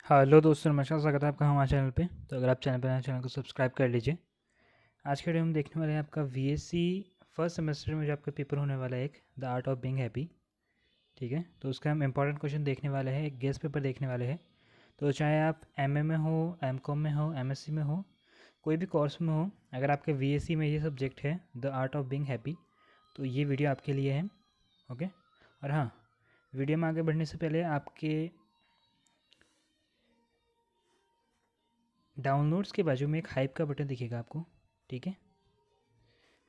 Hello दोस्तों, नमस्कार। स्वागत है आपका हमारे चैनल पे। तो अगर आप चैनल पर नए हैं, चैनल को सब्सक्राइब कर लीजिए। आज के वीडियो में देखने वाले हैं आपका वीएससी फर्स्ट सेमेस्टर में जो आपका पेपर होने वाला है, एक the art of being happy. ठीक है, तो उसका हम इंपॉर्टेंट क्वेश्चन देखने वाले हैं, एक गेस्ट पेपर देखने वाले हैं। तो चाहे आप एमए में हो, एमकॉम में हो, एमएससी में हो, कोई भी कोर्स में हो, अगर आपके वीएससी में ये सब्जेक्ट है the art of being happy, तो ये वीडियो आपके लिए है। ओके। और हाँ, वीडियो में आगे बढ़ने से पहले आपके डाउनलोड्स के बाजू में एक हाइप का बटन दिखेगा आपको। ठीक है,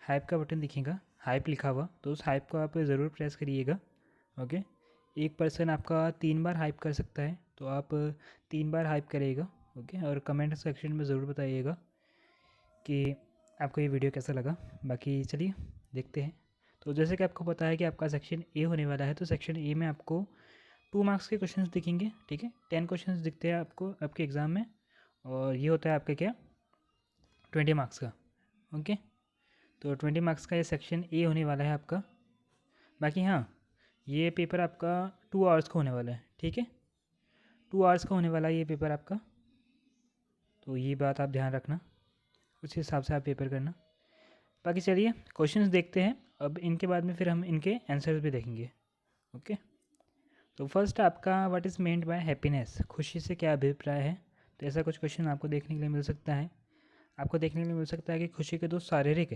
हाइप का बटन दिखेगा, हाइप लिखा हुआ, तो उस हाइप को आप ज़रूर प्रेस करिएगा। ओके। एक पर्सन आपका 3 बार हाइप कर सकता है, तो आप 3 बार हाइप करिएगा। ओके। और कमेंट सेक्शन में ज़रूर बताइएगा कि आपको ये वीडियो कैसा लगा। बाकी चलिए देखते हैं। तो जैसे कि आपको पता है कि आपका सेक्शन ए होने वाला है, तो सेक्शन ए में आपको 2 मार्क्स के क्वेश्चंस दिखेंगे। ठीक है, 10 क्वेश्चंस दिखते हैं आपको आपके एग्ज़ाम में, और ये होता है आपका क्या, 20 मार्क्स का। ओके। तो 20 मार्क्स का ये सेक्शन ए होने वाला है आपका। बाकी हाँ, ये पेपर आपका 2 आवर्स का होने वाला है। ठीक है, 2 आवर्स का होने वाला है ये पेपर आपका। तो ये बात आप ध्यान रखना, उस हिसाब से आप पेपर करना। बाकी चलिए क्वेश्चंस देखते हैं अब, इनके बाद में फिर हम इनके आंसर्स भी देखेंगे। ओके। तो फर्स्ट आपका what is meant by happiness, खुशी से क्या अभिप्राय है। तो ऐसा कुछ क्वेश्चन आपको देखने के लिए मिल सकता है। आपको देखने के लिए मिल सकता है कि खुशी के 2 शारीरिक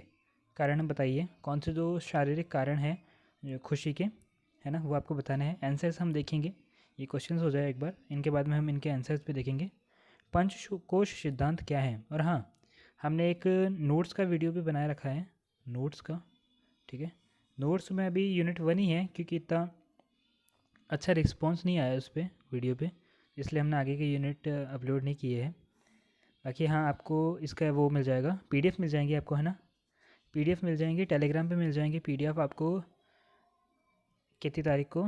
कारण बताइए। कौन से 2 शारीरिक कारण हैं जो खुशी के, है ना, वो आपको बताना है। आंसर्स हम देखेंगे, ये क्वेश्चंस हो जाए एक बार, इनके बाद में हम इनके आंसर्स भी देखेंगे। पंचकोश सिद्धांत क्या है। और हाँ, हमने एक नोट्स का वीडियो भी बनाए रखा है, नोट्स का। ठीक है, नोट्स में अभी यूनिट 1 ही है, क्योंकि इतना अच्छा रिस्पॉन्स नहीं आया उस पर वीडियो पे, इसलिए हमने आगे के यूनिट अपलोड नहीं किए हैं। बाकी हाँ, आपको इसका वो मिल जाएगा, पीडीएफ मिल जाएंगी आपको, है ना, पीडीएफ मिल जाएंगी, टेलीग्राम पे मिल जाएंगी पीडीएफ आपको। कितनी तारीख को,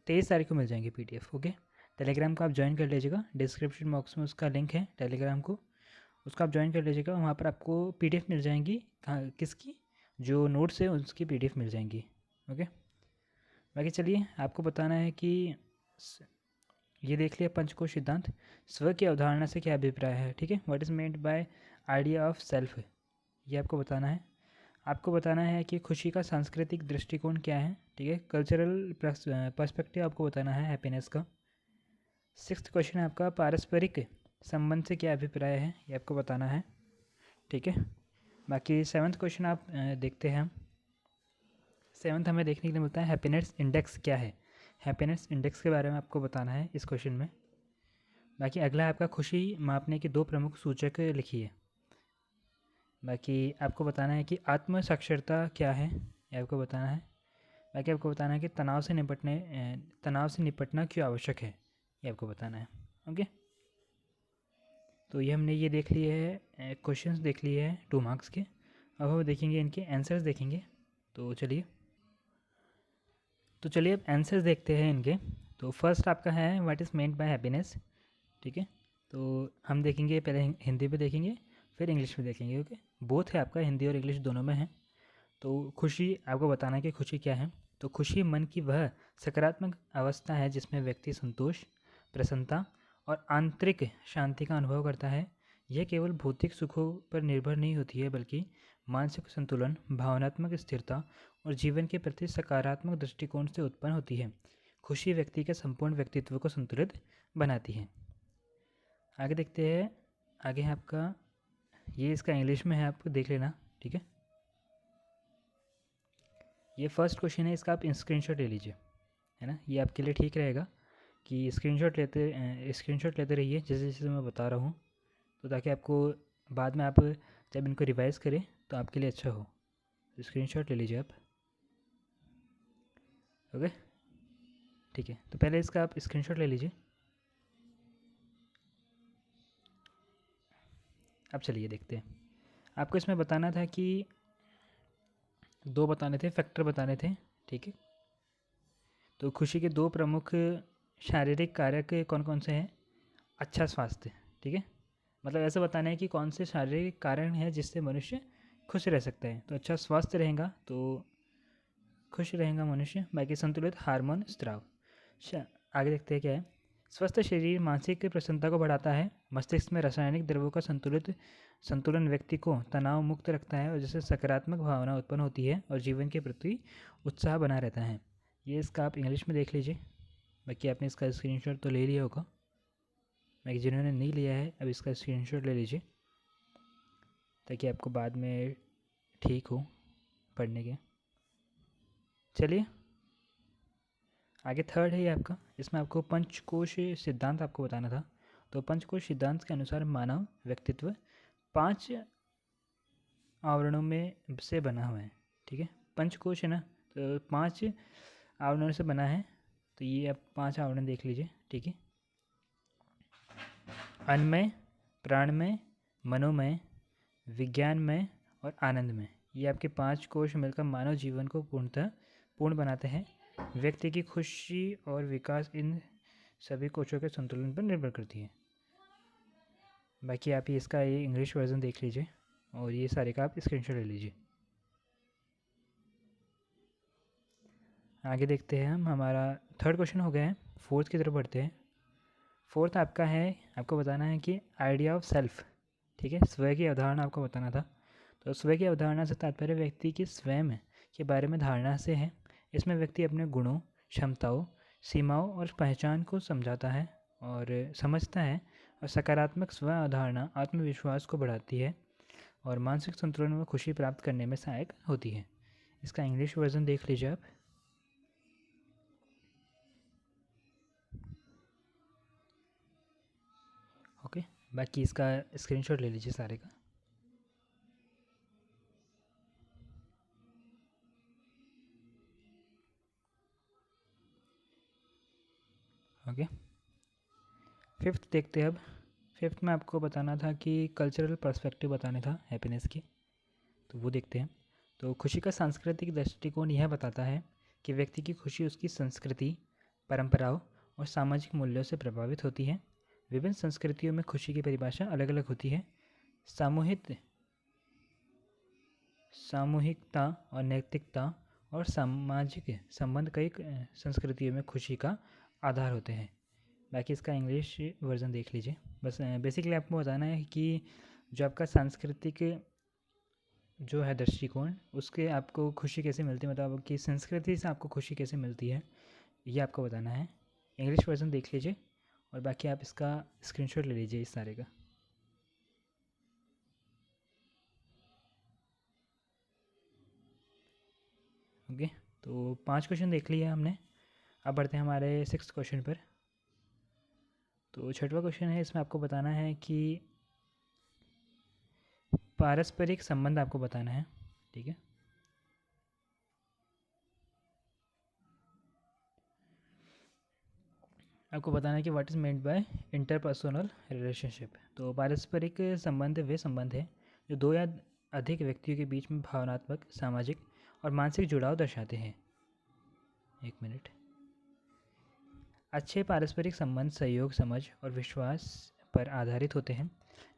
23 तारीख को मिल जाएंगे पीडीएफ। ओके। टेलीग्राम को आप ज्वाइन कर लीजिएगा, डिस्क्रिप्शन बॉक्स में उसका लिंक है टेलीग्राम को, उसको आप ज्वाइन कर लीजिएगा। वहाँ पर आपको पीडीएफ मिल जाएंगी, कहाँ किसकी, जो नोट्स है उसकी पीडीएफ मिल जाएंगी। ओके। बाकी चलिए आपको बताना है कि ये देख लिया पंचकोश सिद्धांत, स्व की अवधारणा से क्या अभिप्राय है। ठीक है, what is meant by idea of self, ये आपको बताना है। आपको बताना है कि खुशी का सांस्कृतिक दृष्टिकोण क्या है। ठीक है, कल्चरल पर्सपेक्टिव आपको बताना है हैप्पीनेस का। 6th क्वेश्चन है आपका, पारस्परिक संबंध से क्या अभिप्राय है, ये आपको बताना है। ठीक है। बाकी 7th क्वेश्चन आप देखते हैं हम। 7th हमें देखने के लिए मिलता है हैप्पीनेस इंडेक्स क्या है। हैप्पीनेस इंडेक्स के बारे में आपको बताना है इस क्वेश्चन में। बाकी अगला है आपका, खुशी मापने के 2 प्रमुख सूचक लिखिए। बाकी आपको बताना है कि आत्म साक्षरता क्या है, ये आपको बताना है। बाकी आपको बताना है कि तनाव से निपटना क्यों आवश्यक है, ये आपको बताना है। ओके। तो ये हमने ये देख लिए है, क्वेश्चंस देख लिए हैं 2 मार्क्स के। अब हम देखेंगे इनके आंसर्स देखेंगे। तो चलिए अब आंसर्स देखते हैं इनके। तो फर्स्ट आपका है what is meant by happiness. ठीक है, तो हम देखेंगे पहले हिंदी में देखेंगे, फिर इंग्लिश में देखेंगे। ओके, बोथ है आपका, हिंदी और इंग्लिश दोनों में है। तो खुशी आपको बताना है कि खुशी क्या है। तो खुशी मन की वह सकारात्मक अवस्था है जिसमें व्यक्ति संतोष, प्रसन्नता और आंतरिक शांति का अनुभव करता है। यह केवल भौतिक सुखों पर निर्भर नहीं होती है, बल्कि मानसिक संतुलन, भावनात्मक स्थिरता और जीवन के प्रति सकारात्मक दृष्टिकोण से उत्पन्न होती है। खुशी व्यक्ति के संपूर्ण व्यक्तित्व को संतुलित बनाती है। आगे देखते हैं। आगे है आपका, ये इसका इंग्लिश में है, आप देख लेना। ठीक है, ये फर्स्ट क्वेश्चन है, इसका आप स्क्रीनशॉट ले लीजिए, है ना, ये आपके लिए ठीक रहेगा कि स्क्रीनशॉट लेते रहिए जैसे जैसे मैं बता रहा हूँ, तो ताकि आपको बाद में आप जब इनको रिवाइज़ करें तो आपके लिए अच्छा हो। तो स्क्रीनशॉट ले लीजिए आप। ओके, ठीक है, तो पहले इसका आप स्क्रीनशॉट ले लीजिए। अब चलिए देखते हैं। आपको इसमें बताना था कि 2 बताने थे, फैक्टर बताने थे। ठीक है, तो खुशी के 2 प्रमुख शारीरिक कारक कौन कौन से हैं। अच्छा स्वास्थ्य, ठीक है, मतलब ऐसा बताना है कि कौन से शारीरिक कारण है जिससे मनुष्य खुश रह सकता है। तो अच्छा स्वास्थ्य रहेगा तो खुश रहेगा मनुष्य। बाकी संतुलित हार्मोन स्त्राव। आगे देखते हैं क्या है। स्वस्थ शरीर मानसिक प्रसन्नता को बढ़ाता है। मस्तिष्क में रासायनिक द्रव्यों का संतुलन व्यक्ति को तनाव मुक्त रखता है और जिससे सकारात्मक भावना उत्पन्न होती है और जीवन के प्रति उत्साह बना रहता है। ये इसका आप इंग्लिश में देख लीजिए। बाकी आपने इसका स्क्रीनशॉट तो ले लिया होगा। बाकी जिन्होंने नहीं लिया है अब इसका स्क्रीनशॉट ले लीजिए ताकि आपको बाद में ठीक हो पढ़ने के। चलिए आगे थर्ड है ये आपका। इसमें आपको पंचकोश सिद्धांत आपको बताना था। तो पंचकोश सिद्धांत के अनुसार मानव व्यक्तित्व 5 आवरणों में से बना हुआ है। ठीक है, पंचकोश है ना, तो 5 आवरणों से बना है। तो ये आप 5 आवरण देख लीजिए। ठीक है, अन्नमय, प्राणमय, मनोमय, विज्ञानमय और आनंदमय। ये आपके 5 कोश मिलकर मानव जीवन को पूर्ण बनाते हैं। व्यक्ति की खुशी और विकास इन सभी कोशों के संतुलन पर निर्भर करती है। बाकी आप ये इसका ये इंग्लिश वर्जन देख लीजिए और ये सारे का आप स्क्रीनशॉट ले लीजिए। आगे देखते हैं हम। हमारा थर्ड क्वेश्चन हो गया है। फोर्थ की तरफ बढ़ते हैं। फोर्थ आपका है, आपको बताना है कि आइडिया ऑफ सेल्फ। ठीक है, स्व की अवधारणा आपको बताना था। तो स्व की अवधारणा से तात्पर्य व्यक्ति की स्वयं के बारे में धारणा से है। इसमें व्यक्ति अपने गुणों, क्षमताओं, सीमाओं और पहचान को समझाता है और समझता है और सकारात्मक स्व अवधारणा आत्मविश्वास को बढ़ाती है और मानसिक संतुलन में खुशी प्राप्त करने में सहायक होती है। इसका इंग्लिश वर्जन देख लीजिए आप। ओके, बाकी इसका स्क्रीनशॉट ले लीजिए सारे का। ओके, फिफ्थ देखते हैं अब। फिफ्थ में आपको बताना था कि कल्चरल पर्सपेक्टिव बताने था हैप्पीनेस की, तो वो देखते हैं। तो खुशी का सांस्कृतिक दृष्टिकोण यह बताता है कि व्यक्ति की खुशी उसकी संस्कृति, परंपराओं और सामाजिक मूल्यों से प्रभावित होती है। विभिन्न संस्कृतियों में खुशी की परिभाषा अलग अलग होती है। सामूहिकता और नैतिकता और सामाजिक संबंध कई संस्कृतियों में खुशी का आधार होते हैं। बाकी इसका इंग्लिश वर्जन देख लीजिए। बस बेसिकली आपको बताना है कि जो आपका सांस्कृतिक जो है दृष्टिकोण, उसके आपको खुशी कैसे मिलती है, मतलब आपकी संस्कृति से आपको खुशी कैसे मिलती है, ये आपको बताना है। इंग्लिश वर्जन देख लीजिए और बाकी आप इसका स्क्रीनशॉट ले लीजिए इस सारे का। ओके, तो 5 क्वेश्चन देख लिया हमने। अब बढ़ते हैं हमारे 6th क्वेश्चन पर। तो 6वां क्वेश्चन है, इसमें आपको बताना है कि पारस्परिक संबंध आपको बताना है। ठीक है, आपको बताना है कि what is meant by interpersonal relationship. तो पारस्परिक संबंध वे संबंध हैं जो 2 या अधिक व्यक्तियों के बीच में भावनात्मक, सामाजिक और मानसिक जुड़ाव दर्शाते हैं। 1 मिनट। अच्छे पारस्परिक संबंध सहयोग, समझ और विश्वास पर आधारित होते हैं।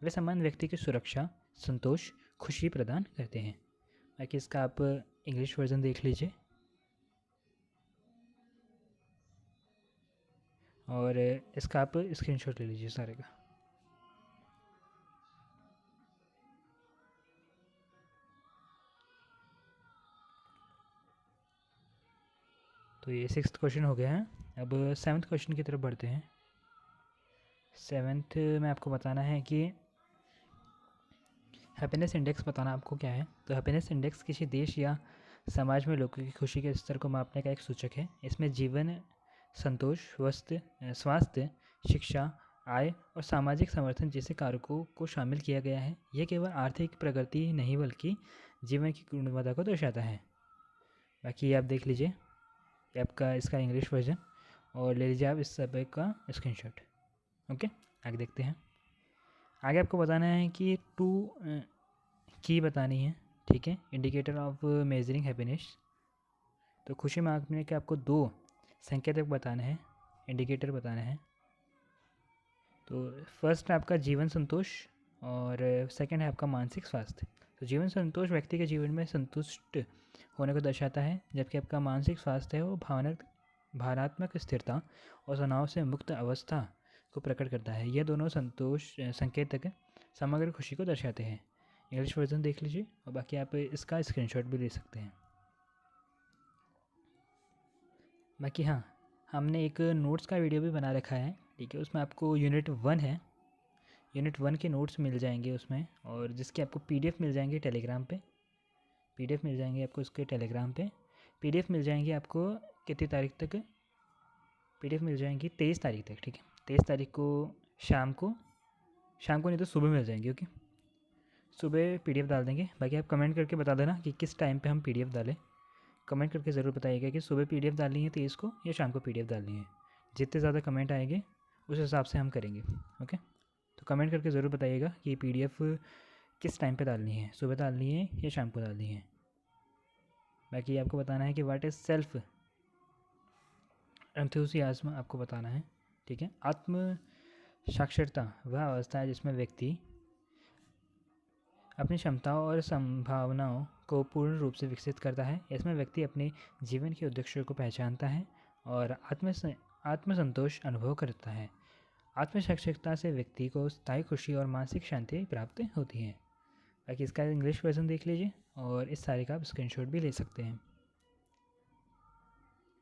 वे संबंध व्यक्ति की सुरक्षा, संतोष, खुशी प्रदान करते हैं। बाकी इसका आप इंग्लिश वर्जन देख लीजिए और इसका आप स्क्रीनशॉट ले लीजिए सारे का। तो ये 6th क्वेश्चन हो गया है। अब 7th क्वेश्चन की तरफ बढ़ते हैं। 7th में आपको बताना है कि हैप्पीनेस इंडेक्स बताना आपको क्या है। तो हैप्पीनेस इंडेक्स किसी देश या समाज में लोगों की खुशी के स्तर को मापने का एक सूचक है। इसमें जीवन, संतोष, स्वास्थ्य, शिक्षा, आय और सामाजिक समर्थन जैसे कारकों को शामिल किया गया है। यह केवल आर्थिक प्रगति ही नहीं बल्कि जीवन की गुणवत्ता को दर्शाता है। बाकी आप देख लीजिए, आपका इसका इंग्लिश वर्जन और ले लीजिए आप इस सब का स्क्रीनशॉट। ओके, आगे देखते हैं। आगे आपको बताना है कि 2 की बतानी है। ठीक है, इंडिकेटर ऑफ मेजरिंग हैप्पीनेस। तो खुशी मापने के आपको 2 संकेतक बताने हैं, इंडिकेटर बताना है। तो फर्स्ट है आपका जीवन संतोष और सेकंड है आपका मानसिक स्वास्थ्य। तो जीवन संतोष व्यक्ति के जीवन में संतुष्ट होने को दर्शाता है, जबकि आपका मानसिक स्वास्थ्य है वो भावनात्मक स्थिरता और तनाव से मुक्त अवस्था को प्रकट करता है। यह दोनों संतोष संकेतक समग्र खुशी को दर्शाते हैं। इंग्लिश वर्जन देख लीजिए और बाकी आप इसका स्क्रीनशॉट भी ले सकते हैं। बाकी हाँ, हमने एक नोट्स का वीडियो भी बना रखा है, ठीक है। उसमें आपको यूनिट 1 है, यूनिट 1 के नोट्स मिल जाएंगे उसमें, और जिसके आपको PDF मिल जाएंगे टेलीग्राम पे। PDF मिल जाएंगे आपको उसके टेलीग्राम पे। PDF मिल जाएंगे आपको कितनी तारीख तक? PDF मिल जाएंगी 23 तारीख तक, ठीक है। 23 तारीख को शाम को नहीं तो सुबह मिल जाएंगे। ओके, सुबह PDF डाल देंगे। बाकी आप कमेंट करके बता देना कि किस टाइम पे हम PDF डालें। कमेंट करके ज़रूर बताइएगा कि सुबह PDF डालनी है 23 को या शाम को PDF डालनी है। जितने ज़्यादा कमेंट आएंगे उस हिसाब से हम करेंगे। ओके, तो कमेंट करके ज़रूर बताइएगा कि PDF किस टाइम पे डालनी है, सुबह डालनी है या शाम को डालनी है। बाकी आपको बताना है कि व्हाट इज़ सेल्फ एंथुसियाज्म, आपको बताना है, ठीक है। आत्म साक्षरता वह अवस्था है जिसमें व्यक्ति अपनी क्षमताओं और संभावनाओं को पूर्ण रूप से विकसित करता है। इसमें व्यक्ति अपने जीवन के उद्देश्यों को पहचानता है और आत्मसंतोष अनुभव करता है। आत्मसाक्षरता से व्यक्ति को स्थायी खुशी और मानसिक शांति प्राप्त होती है। बाकी इसका इंग्लिश वर्जन देख लीजिए और इस सारे का आप स्क्रीनशॉट भी ले सकते हैं।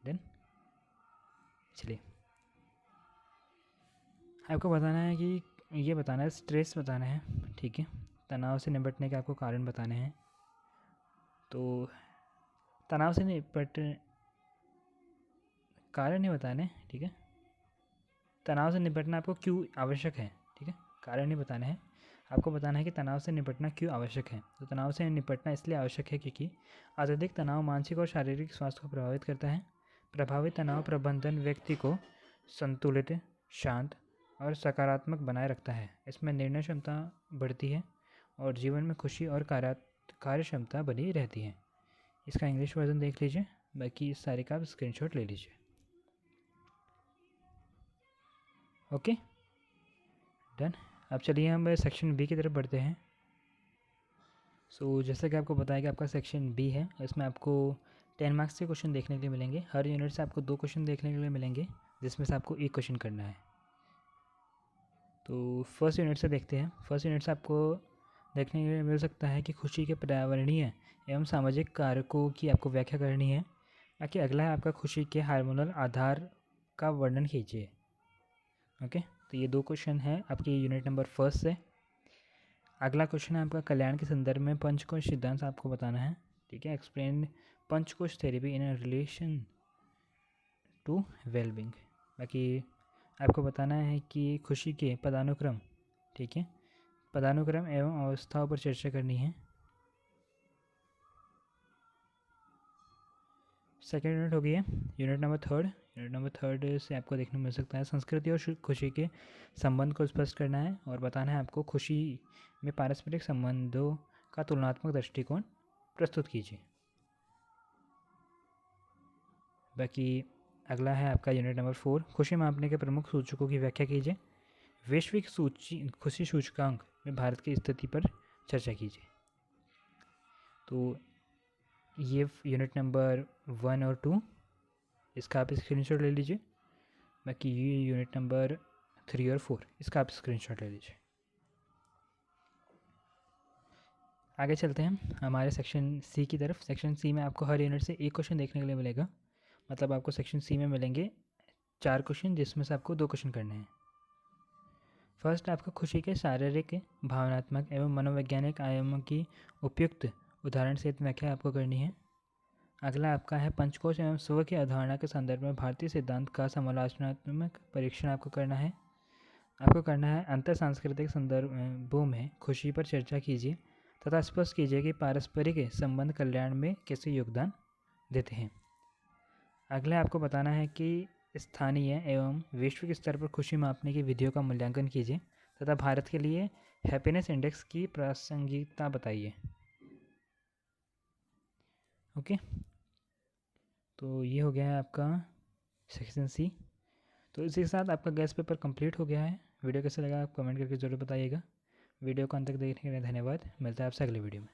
देन चलिए, आपको बताना है कि ये बताना है, स्ट्रेस बताना है, ठीक है। तनाव से निपटने के आपको कारण बताने हैं। तो तनाव से कारण नहीं बताने, ठीक है। तनाव से निपटना आपको क्यों आवश्यक है, ठीक है। कारण नहीं बताना है, आपको बताना है कि तनाव से निपटना क्यों आवश्यक है। तो तनाव से निपटना इसलिए आवश्यक है क्योंकि अत्यधिक तनाव मानसिक और शारीरिक स्वास्थ्य को प्रभावित करता है। प्रभावी तनाव प्रबंधन व्यक्ति को संतुलित, शांत और सकारात्मक बनाए रखता है। इसमें निर्णय क्षमता बढ़ती है और जीवन में खुशी और कार्य क्षमता बनी रहती है। इसका इंग्लिश वर्जन देख लीजिए, बाकी इस सारे का आप स्क्रीनशॉट ले लीजिए। Okay done. अब चलिए हम सेक्शन B की तरफ बढ़ते हैं। जैसा कि आपको बताया कि आपका सेक्शन B है, इसमें आपको 10 मार्क्स के क्वेश्चन देखने के लिए मिलेंगे। हर यूनिट से आपको 2 क्वेश्चन देखने के लिए मिलेंगे, जिसमें से आपको 1 क्वेश्चन करना है। तो फर्स्ट यूनिट से देखते हैं। फर्स्ट यूनिट से आपको देखने के लिए मिल सकता है कि खुशी के पर्यावरणीय एवं सामाजिक कारकों की आपको व्याख्या करनी है। बाकी अगला है आपका खुशी के हार्मोनल आधार का वर्णन कीजिए। ओके, तो ये 2 क्वेश्चन हैं आपकी यूनिट नंबर 1 से। अगला क्वेश्चन है आपका कल्याण के संदर्भ में पंचकोश सिद्धांत आपको बताना है, ठीक है। Explain panchakosha therapy in relation to wellbeing. बाकी आपको बताना है कि खुशी के पदानुक्रम, ठीक है, पदानुक्रम एवं अवस्थाओं पर चर्चा करनी है। सेकेंड यूनिट हो गई है यूनिट नंबर 3। यूनिट नंबर 3 से आपको देखने को मिल सकता है संस्कृति और खुशी के संबंध को स्पष्ट करना है और बताना है आपको खुशी में पारस्परिक संबंधों का तुलनात्मक दृष्टिकोण प्रस्तुत कीजिए। बाकी अगला है आपका यूनिट नंबर 4, खुशी मापने के प्रमुख सूचकों की व्याख्या कीजिए। वैश्विक खुशी सूचकांक में भारत की स्थिति पर चर्चा कीजिए। तो ये यूनिट नंबर 1 और 2, इसका आप स्क्रीनशॉट ले लीजिए। बाकी ये यूनिट नंबर 3 और 4, इसका आप स्क्रीनशॉट ले लीजिए। आगे चलते हैं हमारे सेक्शन C की तरफ। सेक्शन C में आपको हर यूनिट से 1 क्वेश्चन देखने के लिए मिलेगा। मतलब आपको सेक्शन C में मिलेंगे 4 क्वेश्चन, जिसमें से आपको 2 क्वेश्चन करने हैं। फर्स्ट आपको खुशी के शारीरिक, भावनात्मक एवं मनोवैज्ञानिक आयामों की उपयुक्त उदाहरण सहित व्याख्या आपको करनी है। अगला आपका है पंचकोश एवं स्व की अवधारणा के संदर्भ में भारतीय सिद्धांत का समालोचनात्मक परीक्षण आपको करना है। आपको करना है अंतर सांस्कृतिक संदर्भों में खुशी पर चर्चा कीजिए तथा स्पष्ट कीजिए कि पारस्परिक संबंध कल्याण में कैसे योगदान देते हैं। अगला आपको बताना है कि स्थानीय एवं वैश्विक स्तर पर खुशी मापने की विधियों का मूल्यांकन कीजिए तथा भारत के लिए हैप्पीनेस इंडेक्स की प्रासंगिकता बताइए। ओके, तो ये हो गया है आपका सेक्शन C। तो इसी के साथ आपका गैस पेपर कंप्लीट हो गया है। वीडियो कैसा लगा आप कमेंट करके ज़रूर बताइएगा। वीडियो को अंत तक देखने के लिए धन्यवाद। मिलता है आपसे अगले वीडियो में।